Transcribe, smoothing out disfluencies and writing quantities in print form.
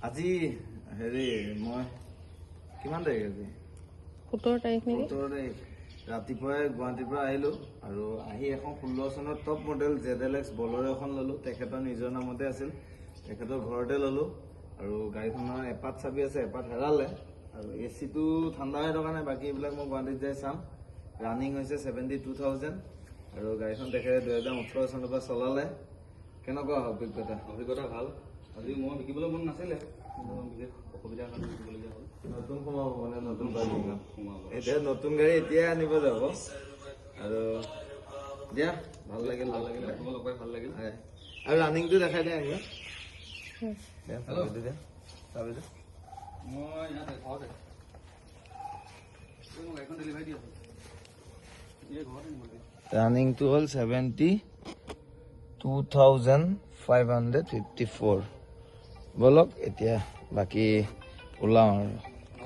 আজি হেৰি মই কিমান তাৰিখ আজি 17 তাৰিখ নেকি 17 তাৰিখ ৰাতিপুৱাই গুৱাহাটীৰ পৰা আহিলোঁ আৰু আহি এখন 16 চনৰ টপ মডেল ZLX বলেৰ' এখন ল'লোঁ। তেখেতৰ নিজৰ নামতে আছিল, তেখেতৰ ঘৰতে ল'লোঁ আৰু গাড়ীখনৰ এপাত চাবি আছে, এপাত হেৰালে আৰু AC-টো ঠাণ্ডা হৈ থকা নাই। বাকী এইবিলাক মই গুৱাহাটীত যাই চাম। ৰানিং হৈছে 72,000 আৰু গাড়ীখন তেখেতে 2018 চনৰ পৰা চলালে। কেনেকুৱা অভিজ্ঞতা? অভিজ্ঞতা ভাল। আজি মই বিকিবলৈ মন নাছিলে, বিশেষ অসুবিধাৰ কাৰণে বিকিবলগীয়া হ'ল। নতুন সোমাব মানে নতুন গাড়ী সোমাব। এতিয়া নতুন গাড়ী এতিয়াই আনিব যাব আৰু দিয়া ভাল লাগিল তোমালোক পাই ভাল লাগিল। আৰু ৰানিংটো দেখাই দিয়া একবাৰ। মই ইয়াতে ঘৰতে মোক গাড়ীখন ডেলিভাৰী দি আছোঁ। এই ঘৰতে নিব লাগে। ৰানিংটো হ'ল 72,554। বলক এতিয়া বাকী ওলাওঁ আৰু